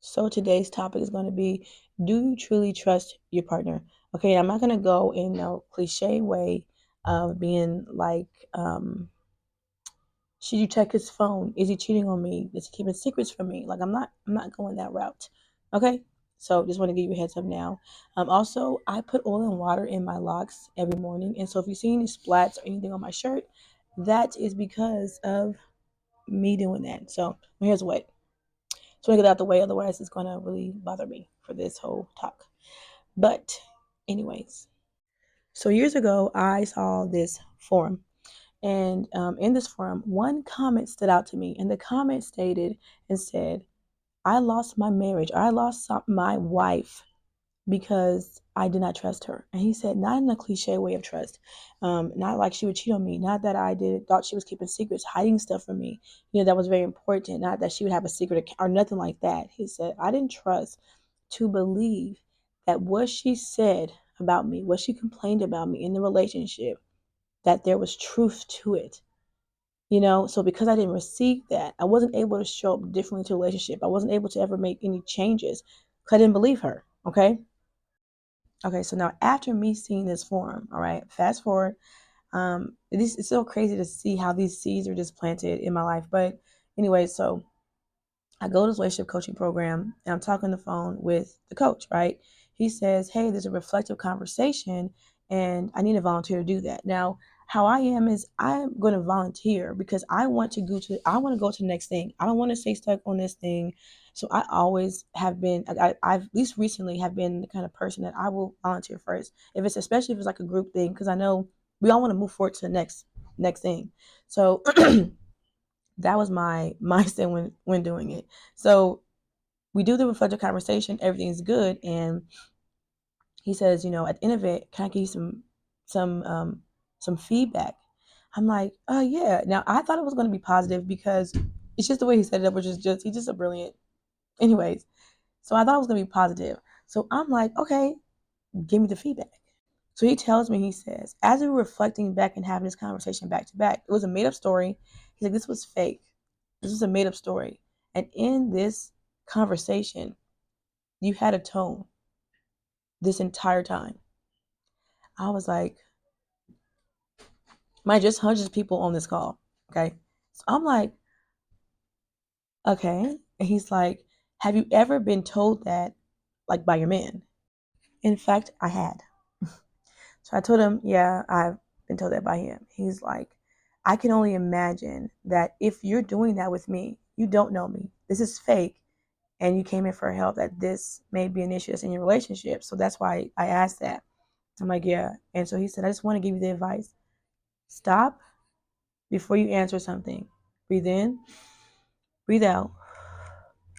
So today's topic is going to be, do you truly trust your partner? Okay, I'm not going to go in a cliche way of being like, should you check his phone? Is he cheating on me? Is he keeping secrets from me? Like I'm not going that route. Okay, so just want to give you a heads up now. Also, I put oil and water in my locks every morning, and so if you see any splats or anything on my shirt, that is because of me doing that. So here's what. So I get out the way, otherwise it's gonna really bother me for this whole talk. But anyways, so years ago I saw this forum, and in this forum, one comment stood out to me, and the comment stated and said, "I lost my marriage. I lost my wife because I did not trust her." And he said, not in a cliche way of trust, not like she would cheat on me, not that I did thought she was keeping secrets, hiding stuff from me, that was very important, not that she would have a secret account or nothing like that. He said, I didn't trust to believe that what she said about me, what she complained about me in the relationship, that there was truth to it. So because I didn't receive that, I wasn't able to show up differently to a relationship. I wasn't able to ever make any changes because I didn't believe her. Okay, so now after me seeing this forum, all right, fast forward. It's so crazy to see how these seeds are just planted in my life. But anyway, so I go to this relationship coaching program and I'm talking on the phone with the coach, right? He says, "Hey, there's a reflective conversation and I need a volunteer to do that." Now, how I am is I'm going to volunteer because I want to go to the next thing. I don't want to stay stuck on this thing. So I always have been, I've at least recently have been the kind of person that I will volunteer first. Especially if it's like a group thing, because I know we all want to move forward to the next thing. So that was my mindset when doing it. So we do the reflective conversation, everything's good, and he says, at the end of it, can I give you some feedback? I'm like, oh yeah. Now I thought it was going to be positive because it's just the way he set it up, which is just he's just a brilliant. Anyways, so I thought it was going to be positive. So I'm like, okay, give me the feedback. So he tells me, he says, as we were reflecting back and having this conversation back to back, it was a made up story. He's like, this was fake. This was a made up story. And in this conversation, you had a tone this entire time. I was like, man, just hundreds of people on this call. Okay. So I'm like, okay. And he's like, have you ever been told that, like, by your man? In fact, I had. So I told him, yeah, I've been told that by him. He's like, I can only imagine that if you're doing that with me, you don't know me. This is fake. And you came in for help, that this may be an issue that's in your relationship. So that's why I asked that. I'm like, yeah. And so he said, I just want to give you the advice. Stop before you answer something. Breathe in, breathe out,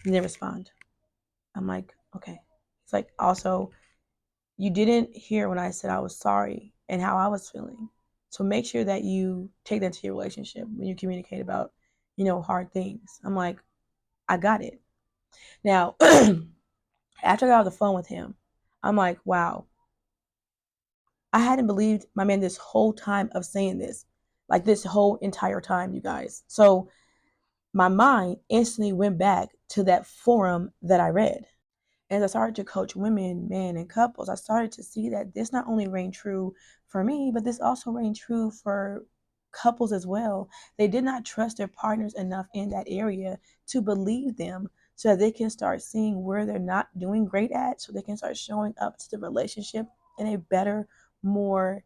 and then respond. I'm like, okay. It's like, also, you didn't hear when I said I was sorry and how I was feeling. So make sure that you take that to your relationship when you communicate about, hard things. I'm like, I got it. Now, after I got off the phone with him, I'm like, wow, I hadn't believed my man this whole time of saying this, like this whole entire time, you guys. So my mind instantly went back to that forum that I read. As I started to coach women, men, and couples, I started to see that this not only reigned true for me, but this also reigned true for couples as well. They did not trust their partners enough in that area to believe them so that they can start seeing where they're not doing great at, so they can start showing up to the relationship in a better, more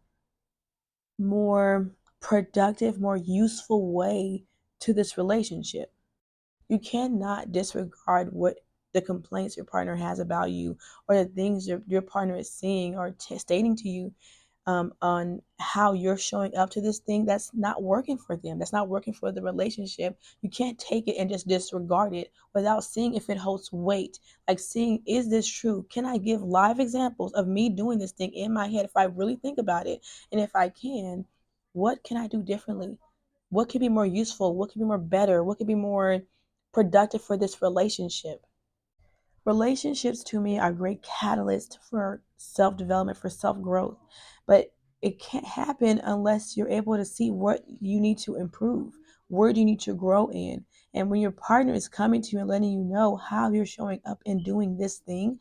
productive, more useful way to this relationship. You cannot disregard what the complaints your partner has about you, or the things your partner is seeing or stating to you, on how you're showing up to this thing that's not working for them, that's not working for the relationship. You can't take it and just disregard it without seeing if it holds weight. Like, seeing, is this true? Can I give live examples of me doing this thing in my head if I really think about it? And if I can, what can I do differently? What could be more useful? What could be more better? What could be more productive for this relationship? Relationships to me are great catalysts for self-development, for self-growth, but it can't happen unless you're able to see what you need to improve, where do you need to grow in, And when your partner is coming to you and letting you know how you're showing up and doing this thing,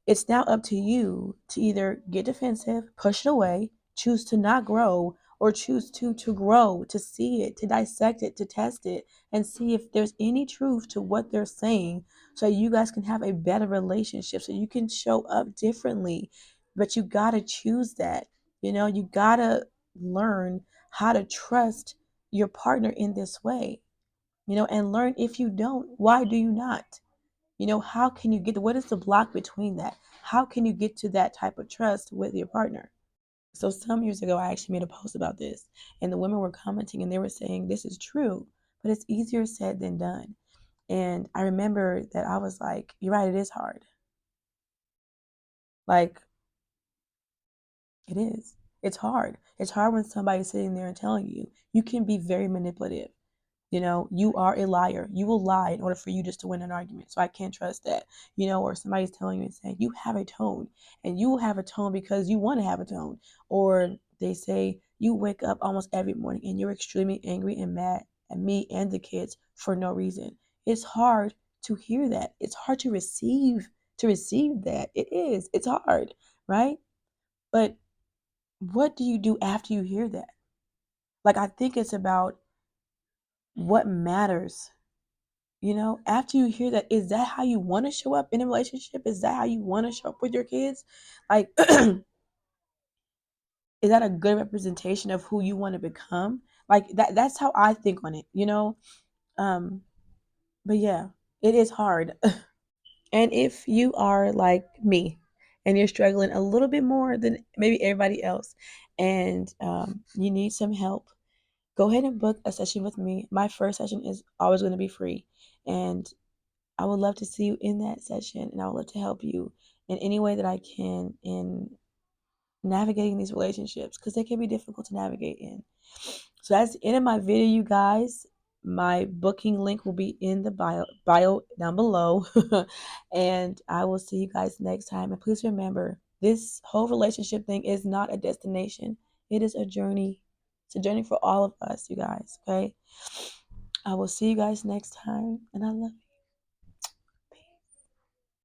it's now up to you to either get defensive, push it away, choose to not grow, or choose to grow, to see it, to dissect it, to test it, and see if there's any truth to what they're saying, so you guys can have a better relationship, so you can show up differently. But you gotta choose that. You gotta learn how to trust your partner in this way. And learn, if you don't, why do you not? How can you get what is the block between that? How can you get to that type of trust with your partner? So some years ago, I actually made a post about this, and the women were commenting and they were saying this is true, but it's easier said than done. And I remember that I was like, you're right, it is hard. Like, it is. It's hard. It's hard when somebody's sitting there and telling you can be very manipulative. You are a liar. You will lie in order for you just to win an argument. So I can't trust that. Or somebody's telling you and saying, you have a tone, and you will have a tone because you want to have a tone. Or they say, you wake up almost every morning and you're extremely angry and mad at me and the kids for no reason. It's hard to hear that. It's hard to receive that. It is. It's hard, right? But what do you do after you hear that? Like, I think it's about what matters. After you hear that, is that how you want to show up in a relationship? Is that how you want to show up with your kids? Like, is that a good representation of who you want to become? Like, that's how I think on it. Um, but yeah, it is hard. And if you are like me and you're struggling a little bit more than maybe everybody else, and you need some help, go ahead and book a session with me. My first session is always going to be free. And I would love to see you in that session, and I would love to help you in any way that I can in navigating these relationships, because they can be difficult to navigate in. So that's the end of my video, you guys. My booking link will be in the bio down below. And I will see you guys next time. And please remember, this whole relationship thing is not a destination. It is a journey. It's a journey for all of us, you guys. Okay. I will see you guys next time, and I love you.